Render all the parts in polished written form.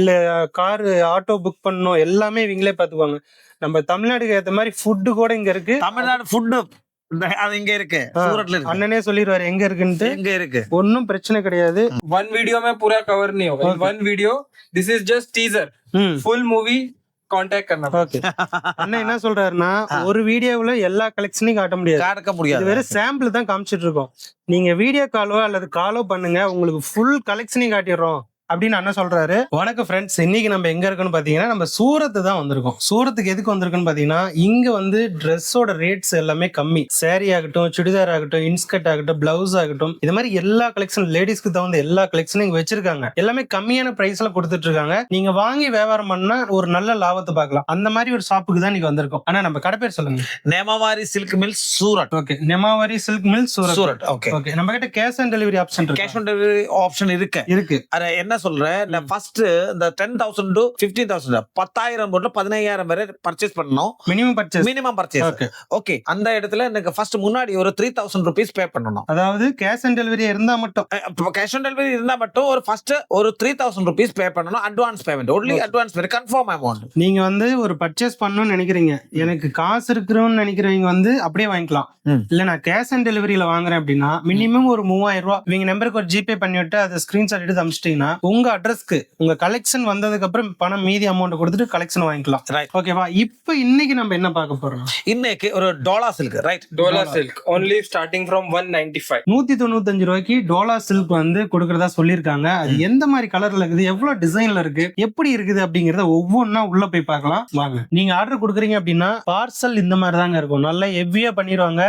இல்ல car auto book பண்ணணும் எல்லாமே இவங்களே பாத்துக்குவாங்க. நம்ம தமிழ்நாடுக்கு ஏத்த மாதிரி ஃபுட்டு கூட இங்க இருக்கு. தமிழ்நாடு ஃபுட்டு அது இங்க இருக்கு, सूरतல இருக்கு. அண்ணனே சொல்லிடுவாரு எங்க இருக்குன்ட்டு. எங்க இருக்கு ஒன்னும் பிரச்சனை கிடையாது. वन वीडियो में पूरा कवर नहीं होगा. One video this is just teaser. Full movie contact करना. ஓகே. அண்ணன் என்ன சொல்றாருன்னா ஒரு வீடியோவுல எல்லா கலெக்ஷனையும் காட்ட முடியாது. காட்ட முடியாது. இது வெறும் சாம்பிள் தான் காமிச்சிட்டு இருக்கோம். நீங்க வீடியோ காலோ அல்லது காலோ பண்ணுங்க, உங்களுக்கு ஃபுல் கலெக்ஷனையும் காட்டிடுறோம் அப்படின்னு அண்ணன் சொல்றாரு. வணக்கம் ஃப்ரெண்ட்ஸ், இன்னைக்கு நம்ம எங்க இருக்கோம்னு பாத்தீங்கன்னா நம்ம சூரத்து தான் வந்திருக்கோம். சூரத்துக்கு எதுக்கு வந்திருக்குன்னு பாத்தீங்கன்னா இங்க வந்து ட்ரெஸ்ஸோட ரேட்ஸ் எல்லாமே கம்மி. சாரி ஆகட்டும், சுடிதார் ஆகட்டும், இன்ஸ்கர்ட் ஆகட்டும், பிளவுஸ் ஆகட்டும், இது மாதிரி எல்லா கலெக்ஷன் லேடிஸ்க்கு தகுந்த எல்லா கலெக்ஷனும் இங்க வச்சிருக்காங்க. எல்லாமே கம்மியான பிரைஸ்ல கொடுத்துட்டு இருக்காங்க. நீங்க வாங்கி வியாபாரம் பண்ணா ஒரு நல்ல லாபத்தை பார்க்கலாம். அந்த மாதிரி ஒரு ஷாப்புக்கு தான் நீங்க வந்திருக்கோம். ஆனா நம்ம கடை பேர் சொல்லுங்க. Nemawari silk mill Surat. Okay, Nemawari silk mill Surat. Okay okay. நம்ம கிட்ட கேஷ் ஆன் டெலிவரி ஆப்ஷன் இருக்கு. கேஷ் ஆன் டெலிவரி ஆப்ஷன் இருக்கு. அத என்ன சொல்றேன், நான் ஃபர்ஸ்ட் இந்த 10,000 to 15,000 10,000 போட்டு 15,000 வரை பர்ச்சேஸ் பண்ணனும். Minimum purchase. ஓகே. அந்த இடத்துல எனக்கு ஃபர்ஸ்ட் முன்னாடி ஒரு 3,000 rupees பே பண்ணனும். அதாவது கேஷ் ஆன் டெலிவரி இருந்தா மட்டும். கேஷ் ஆன் டெலிவரி இருந்தா மட்டும் ஒரு ஃபர்ஸ்ட் ஒரு 3,000 rupees பே பண்ணனும். Advance payment. only advance payment, confirm amount. நீங்க வந்து ஒரு பர்ச்சேஸ் பண்ணனும்னு நினைக்கிறீங்க, எனக்கு காசு இருக்குன்னு நினைக்கிறவங்க வந்து அப்படியே வாங்கிக்கலாம். இல்ல நான் கேஷ் ஆன் டெலிவரியில வாங்குறேன் அப்படின்னா மினிமம் ஒரு 3,000 ரூபாய் இவங்க நம்பருக்கு ஒரு ஜிபே பண்ணிவிட்டு அதை ஸ்கிரீன்ஷாட் எடுத்து அனுப்பிச்சிட்டீங்கன்னா உங்க அட்ரஸ்க்கு உங்க கலெக்ஷன் வந்ததுக்கு அப்புறம் பணம் மீதி அமௌண்ட் கொடுத்துட்டு கலெக்ஷன் வாங்கிக்கலாம். ஓகேவா? இப்போ இன்னைக்கு நம்ம என்ன பார்க்க போறோம்? இன்னைக்கு ஒரு Dola silk. Right, Dola silk only starting from 195. 195 ரூபாய்க்கு டோலா சில்க் வந்து கொடுக்கறதா சொல்லியிருக்காங்க. அது எந்த மாதிரி கலர்ல இருக்குது, எவ்வளவு டிசைன்ல இருக்கு, எப்படி இருக்குது அப்படிங்கறத ஒவ்வொன்னா உள்ள போய் பார்க்கலாம் வாங்க. நீங்க ஆர்டர் கொடுக்குறீங்க அப்படின்னா பார்சல் இந்த மாதிரி தாங்க இருக்கும். நல்லா ஹெவியா பண்ணிடுவாங்க.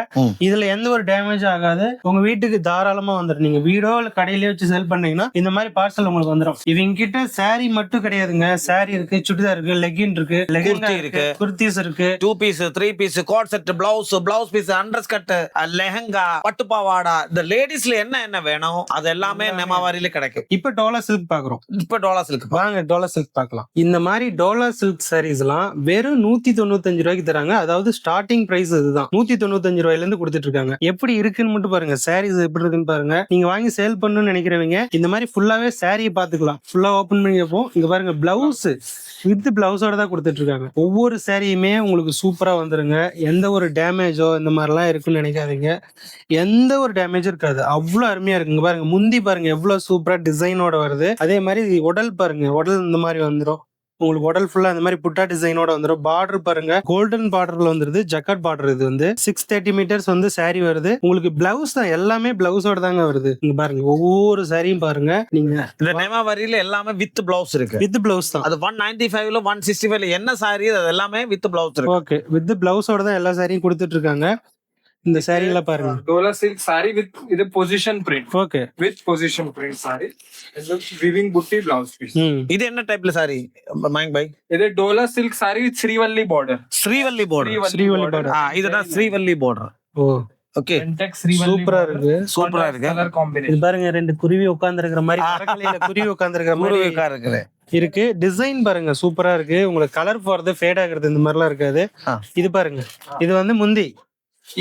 இதுல எந்த ஒரு டேமேஜ் ஆகாது. உங்க வீட்டுக்கு தாராளமா வந்துடும். நீங்க வீடோ இல்ல கடையிலேயே வச்சு செல் பண்ணீங்கன்னா இந்த மாதிரி பார்சல் உங்களுக்கு வந்துடும். இவங்க கிட்ட சாரி மட்டும் கிடையாதுங்க. சாரி இருக்கு, சுடிதார் இருக்கு, லெகின் இருக்கு, லெகின் இருக்கு, குர்தீஸ் இருக்கு, 2 piece 3 piece, coat set, blouse piece, under skirt, lehenga, பட்டு பாவாடா, இந்த லேடிஸ்ல என்ன வேணும் அது எல்லாமே நெமாவாரியில கிடைக்கும். இப்ப டோலா சில்க் பாக்குறோம். இப்ப டோலா சில்க் வாங்க டோலா சில்க் பார்க்கலாம். இந்த மாதிரி டோலா சில்க் சாரீஸ் எல்லாம் வெறும் 195 ரூபாய்க்கு தராங்க. அதாவது ஸ்டார்டிங் பிரைஸ் இதுதான். 195 ரூபாயில இருந்து கொடுத்துட்டு இருக்காங்க. எப்படி இருக்குன்னு மட்டும் பாருங்க. சாரீஸ் எப்படி இருக்குன்னு பாருங்க. நீங்க வாங்கி சேல் பண்ணணும்னு நினைக்கிறவங்க இந்த மாதிரி ஃபுல்லாவே சாரியை பாத்துக்கலாம். ஃபுல்லா ஓபன் பண்ணி வைப்போம். இங்க பாருங்க, பிளவுஸ் வித் பிளவுஸோட தான் கொடுத்துட்டு இருக்காங்க. ஒவ்வொரு சாரியுமே உங்களுக்கு சூப்பரா வந்துருங்க. எந்த ஒரு டேமேஜோ இந்த மாதிரிலாம் இருக்குன்னு நினைக்காதீங்க. எந்த ஒரு டேமேஜும் இருக்காது. அவ்வளவு அருமையா இருக்குங்க. பாருங்க, முந்தி பாருங்க எவ்வளவு சூப்பரா டிசைனோட வருது. அதே மாதிரி உடல் பாருங்க, உடல் இந்த மாதிரி வந்துடும். உங்களுக்கு உடல் ஃபுல்லா இந்த மாதிரி புட்டா டிசைனோட வந்துடும். பார்டர் பாருங்க, கோல்டன் பார்டர்ல வந்துருது. Jacquard border. இது வந்து 630 மீட்டர்ஸ் வந்து சாரி வருது. உங்களுக்கு பிளவுஸ் தான், எல்லாமே பிளவுஸோட தாங்க வருது. இங்க பாருங்க, ஒவ்வொரு சாரியும் பாருங்க. நீங்க இந்த நெமாவாரியில எல்லாமே வித் பிளவுஸ் இருக்கு. வித் பிளவுஸ் தான். அது 195ல 165ல என்ன சாரி அது எல்லாமே வித் பிளவுஸ் இருக்கு. ஓகே, வித் பிளவுஸோட தான் எல்லா சாரியும் கொடுத்துட்டு இருக்காங்க. இந்த சாரிங்கள பாருங்க. டோலா சில்க் சாரி வித் இது position print. Okay, with position print sorry. இது வீவிங் புட்டி பிளவுஸ் பீஸ். இது என்ன டைப்ல சாரி மயங்க் பாய்? இது Dola silk sorry with Srivalli border. Srivalli border. இதுதான் ஸ்ரீவல்லி பார்டர். ஓ ஓகே. சூப்பரா இருக்கு. Colour combination. இது பாருங்க, ரெண்டு குருவி உட்கார்ந்திருக்கிற மாதிரி, மரக்கலையில குருவி உட்கார்ந்திருக்கிற மாதிரி இருக்கு. டிசைன் பாருங்க சூப்பரா இருக்கு. உங்களுக்கு கலர் போறது, ஃபேட் ஆகுறது இந்த மாதிரிலாம் இருக்காது. இது பாருங்க, இது வந்து முந்தி.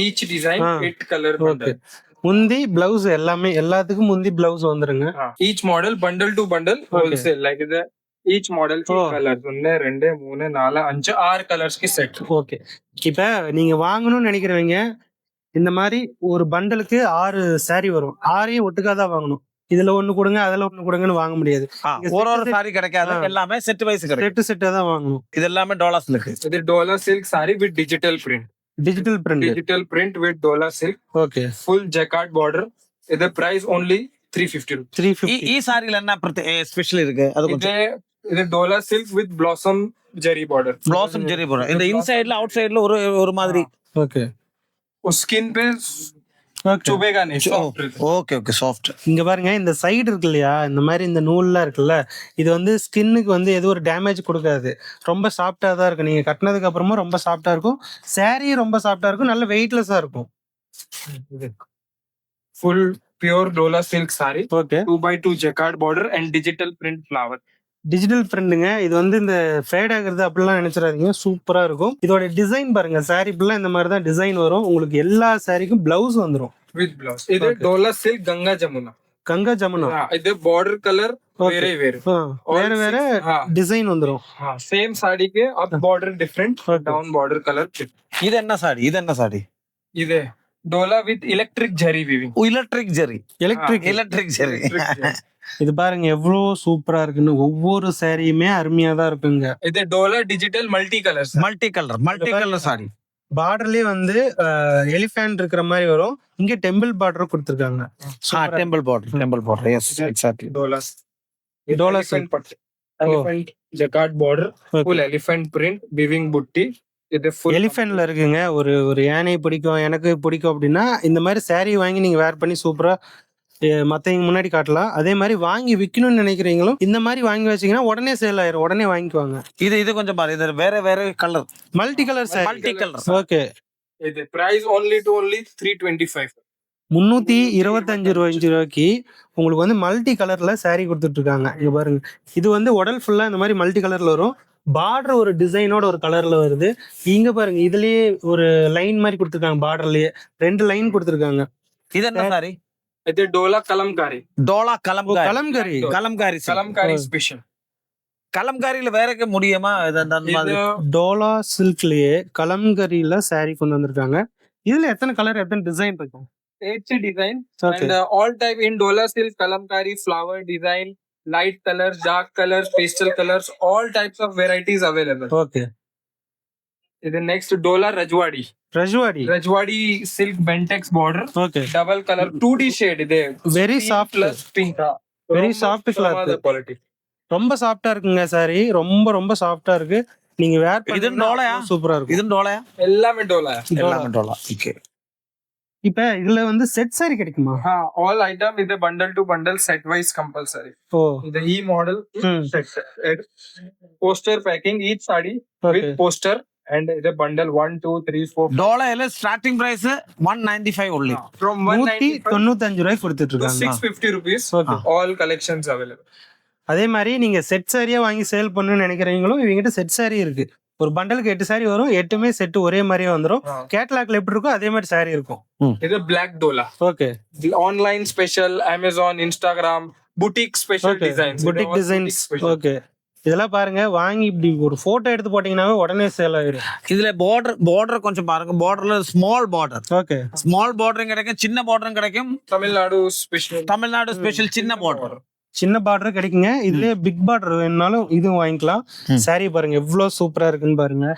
Each design 8 colour. ஓகே, முந்தி பிளவுஸ் எல்லாமே எல்லாத்துக்கும் முந்தி பிளவுஸ் வந்துருங்க. Each model bundle to bundle wholesale. Like இது ஈச் மாடல் கலர்ஸ் 1 2 3 4 5 6 கலர்ஸ் की செட். ஓகே, இப்ப நீங்க வாங்கணும்னு நினைக்கிறவங்க இந்த மாதிரி ஒரு பண்டலுக்கு 6 சாரி வரும். 6ஐயும் ஒட்டுக்காதான் வாங்கணும். இதுல ஒண்ணு கொடுங்க, அதுல ஒண்ணு கொடுங்கன்னு வாங்க முடியாது. ஒரு சாரி கிடைக்காது. எல்லாமே செட் வைஸ் கிடைக்கும். செட்டா தான் வாங்கணும். இது எல்லாமே டோலா சில்க். இது Dola silk sorry with digital print. Digital print with Dola silk. Okay. Full jacquard border. The price only 350 rupees. 350. ಈ ಸಾರಿல என்ன ஸ்பெஷல் இருக்கு? அது கொஞ்சம் இது Dola silk with blossom jerry border. Blossom jerry border. இந்த இன்சைடுல அவுட் சைடுல ஒரு மாதிரி. Okay. उस स्किन पे चुभेगा नहीं. Okay soft. இங்க பாருங்க, இந்த சைடு இருக்கு இல்லையா, இந்த மாதிரி இந்த நூல்லாம் இருக்குல்ல, இது வந்து ஸ்கின்னுக்கு வந்து எதுவும் ஒரு டேமேஜ் கொடுக்காது. ரொம்ப சாஃப்டா தான் இருக்கும். நீங்க கட்டினதுக்கு அப்புறமா ரொம்ப சாஃப்டா இருக்கும். சாரி ரொம்ப சாஃப்டா இருக்கும். நல்ல வெயிட்லெஸ்ஸா இருக்கும். Full pure Dola silk saree. Okay. 2x2 jacquard border and digital print flower. Digital பிரிண்ட்டுங்க. இது வந்து இந்த ஃபேட் ஆகுறது அப்படிலாம் நினைச்சிடாதீங்க. சூப்பரா இருக்கும். இதோட டிசைன் பாருங்க, சாரி ஃபுல்லா இந்த மாதிரி தான் டிசைன் வரும். உங்களுக்கு எல்லா சாரிக்கும் பிளவுஸ் வந்துடும். With blouse. இது Dola silk Ganga Jamuna. Ganga Jamuna இது border color வேற வேற வேற வேற டிசைன் வந்துரும். சேம் சாடிக்கு அப் border different, down border color. இது என்ன சாடி? இது என்ன சாடி? இது Dola with electric zari weaving. Electric zari. Electric zari. இது பாருங்க எவ்வளவு சூப்பரா இருக்குன்னு. ஒவ்வொரு சாரியுமே அருமையா தான் இருக்குங்க. இது டோலா டிஜிட்டல் மல்டி கலர் சாடி. பார்டர்லயே வந்து எலிஃபண்ட் இருக்கிற மாதிரி வரும். இங்க டெம்பிள் பார்டர் கொடுத்திருக்காங்க. Temple border. Yes, exactly. டோலாஸ் silk. பட்டு elephant jacquard border, full elephant print, weaving புட்டி. இது full எலிஃபண்ட்ல இருக்குங்க. ஒரு யானை பிடிக்கும், எனக்கு பிடிக்கும் அப்படின்னா இந்த மாதிரி saree வாங்கி நீங்க வேர் பண்ணி சூப்பரா மத்தவங்க முன்னாடி காட்டலாம். அதே மாதிரி வாங்கி விக்கணும்னு நினைக்கிறீங்களும் இந்த மாதிரி வாங்கி வச்சீங்கன்னா உடனே சேல் ஆயிரும். உடனே வாங்கிக்குவாங்க. இது கொஞ்சம் பாரு. இது வேற colour, multi colour saree. Okay. இது பிரைஸ் only 325. 325 ரூபாய்க்கு உங்களுக்கு வந்து மல்டி கலர்ல saree கொடுத்துட்டு இருக்காங்க. இங்க பாருங்க. இது வந்து உடல் ஃபுல்லா இந்த மாதிரி மல்டி கலர்ல வரும். பார்டர் ஒரு டிசைனோட ஒரு கலர்ல வருது. இங்க பாருங்க இதுலயே ஒரு லைன் மாதிரி கொடுத்துருக்காங்க. பார்டர்லயே 2 லைன் கொடுத்துருக்காங்க. இது என்ன சாரி? இது டோலா கலம்காரி. கலம்காரி ஸ்பெஷல். கலம்காரியில வேற முடியுமா? டோலா சில்க்லயே கலம்கரியில saree கொண்டு வந்திருக்காங்க. இதுல எத்தனை கலர், எத்தனை டிசைன் இருக்கும்? 8 design and all type in Dola silk, kalamkari, flower design, light colors, dark colors, pastel colors, all types of varieties available. Okay. The next Dola Rajwadi silk Bentex border. Okay. Double color 2D shade ಇದೆ. Very soft plus pink. Very soft cloth. Quality. ரொம்ப சாஃப்ட்டா இருக்குங்க saree. ரொம்ப சாஃப்ட்டா இருக்கு. நீங்க வேர் பண்ணா சூப்பரா இருக்கும். இது டோலாயா? எல்லாமே டோலா. ஓகே. இப்ப இதுல வந்து செட் saree கிடைக்குமா? all item is a bundle to bundle set wise compulsory. The E model set poster packing each saree with poster and the bundle 1 2 3 4 டோலால starting price 195 only. From 195 ரூபாய் கொடுத்துட்டு இருக்காங்க. 650 rupees. All collections available. அதே மாதிரி நீங்க set சாரியா வாங்கி sale பண்ணணும்னு நினைக்கிறீங்களும் இவங்கிட்ட set saree இருக்கு. ஒரு பண்டலுக்கு 8 saree வரும். 8மே செட் ஒரே மாதிரியே வந்துரும். கேட்டலாக்ல எப்படி இருக்கோ அதே மாதிரி saree இருக்கும். இது black dola. Okay. Online special, Amazon, Instagram, boutique special designs. Boutique designs. Okay. இதெல்லாம் பாருங்க. வாங்கி இப்படி ஒரு போட்டோ எடுத்து போட்டீங்கன்னாவே உடனே சேல் ஆயிடும். இதுல பார்டர் கொஞ்சம் பாருங்க. பார்டர்ல ஸ்மால் பார்டர். ஓகே. ஸ்மால் பார்டரும் கிடைக்கும், சின்ன பார்டரும் கிடைக்கும். தமிழ்நாடு ஸ்பெஷல் சின்ன பார்டர். சின்ன பார்டர் கிடைக்குங்க. இதுலயே பிக் பார்டர் வேணும்னாலும் இதுவும் வாங்கிக்கலாம். saree பாருங்க எவ்வளவு சூப்பரா இருக்குன்னு பாருங்க.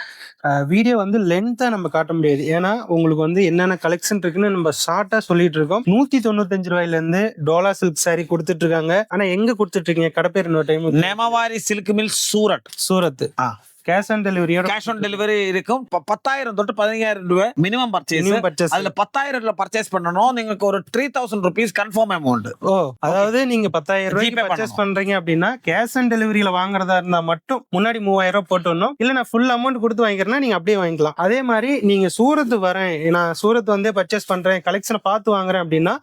வீடியோ வந்து லென்த்தா நம்ம காட்ட முடியாது. ஏன்னா உங்களுக்கு வந்து என்னென்ன கலெக்ஷன் இருக்குன்னு நம்ம ஷார்ட்டா சொல்லிட்டு இருக்கோம். 195 ரூபாயில இருந்து டோலா சில்க் saree கொடுத்துட்டு இருக்காங்க. ஆனா எங்க கொடுத்துட்டு இருக்கீங்க? கடை பேர் இன்னொரு time. Nemawari silk mill, Surat. Cash on delivery இருக்கும். 10,000 தொட்டு 15,000 ரூபாய் மினிமம் பர்ச்சேஸ். அதுல 10,000 பர்ச்சேஸ் பண்ணணும். நீங்களுக்கு ஒரு 3,000 rupees கன்ஃபார்ம் அமௌண்ட். அதாவது நீங்க 10,000 ரூபாய்க்கு பர்ச்சேஸ் பண்றீங்க அப்படின்னா கேஷ் ஆன் டெலிவரியில வாங்குறதா இருந்தா மட்டும் முன்னாடி 3,000 ரூபாய் போட்டணும். இல்ல நான் ஃபுல் அமௌண்ட் கொடுத்து வாங்கிக்கிறேன்னா நீங்க அப்படியே வாங்கிக்கலாம். அதே மாதிரி நீங்க சூரத் வரேன், நான் சூரத் வந்தே பர்ச்சேஸ் பண்றேன், கலெக்ஷனை பார்த்து வாங்குறேன் அப்படின்னா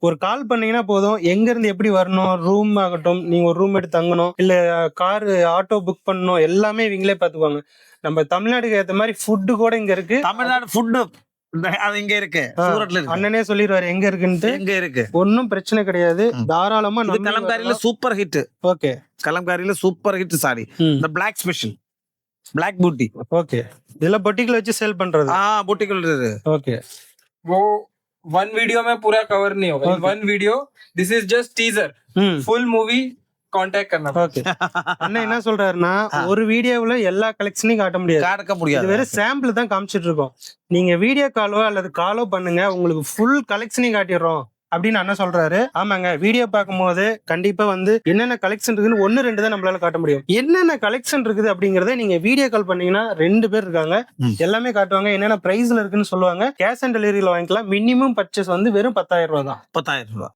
ஒரு கால் பண்ணீங்கன்னா போதும். எங்க இருந்து எப்படி வரணும், ரூம் ஆகட்டும், நீங்க ஒரு ரூம் எடுத்து தங்கணும், இல்ல கார் ஆட்டோ புக் பண்ணணும், எல்லாமே இவங்களே பாத்துக்குவாங்க. நம்ம தமிழ்நாட்டுக்கு ஏத்த மாதிரி ஃபுட்டு கூட இங்க இருக்கு. தமிழ்நாடு ஃபுட்டு அது இங்க இருக்கு. சூரத்ல இருக்கு. அண்ணனே சொல்லிடுவாரு எங்க இருக்குன்னு. எங்க இருக்கு ஒன்னும் பிரச்சனை கிடையாது. தாராளமா. கலம்காரியில சூப்பர் ஹிட். ஓகே. கலம்காரியில சூப்பர் ஹிட் சாரி. இந்த பிளாக் ஸ்பெஷல், பிளாக் பூட்டி. ஓகே. இதெல்லாம் பொட்டிக்ல வச்சு சேல் பண்றது. பொட்டிக்குள்ள. ஓகே. वो वन वीडियो में पूरा कवर नहीं होगा. One video, this is just teaser. Full movie contact करना. ஓகே. அண்ணா என்ன சொல்றாருன்னா ஒரு வீடியோவுல எல்லா கலெக்ஷனையும் காட்ட முடியாது. இது வேற சாம்பிள் தான் காமிச்சிட்டு இருக்கோம். நீங்க வீடியோ காலோ அல்லது காலோ பண்ணுங்க, உங்களுக்கு ஃபுல் கலெக்ஷனையும் காட்டிடுறோம் அப்படின்னு அண்ணா சொல்றாரு. ஆமாங்க. வீடியோ பார்க்கும்போது கண்டிப்பா வந்து என்னென்ன கலெக்ஷன் இருக்குன்னு 1-2 தான் நம்மளால காட்ட முடியும். என்னென்ன கலெக்ஷன் இருக்குது அப்படிங்கறத நீங்க வீடியோ கால் பண்ணீங்கன்னா 2 பேர் இருக்காங்க, எல்லாமே காட்டுவாங்க. என்னென்ன பிரைஸ்ல இருக்குன்னு சொல்லுவாங்க. கேஷ் ஆன் டெலிவரியில வாங்கிக்கலாம். மினிமம் பர்ச்சேஸ் வந்து வெறும் 10,000 ரூபாய் தான். 10,000 ரூபாய்.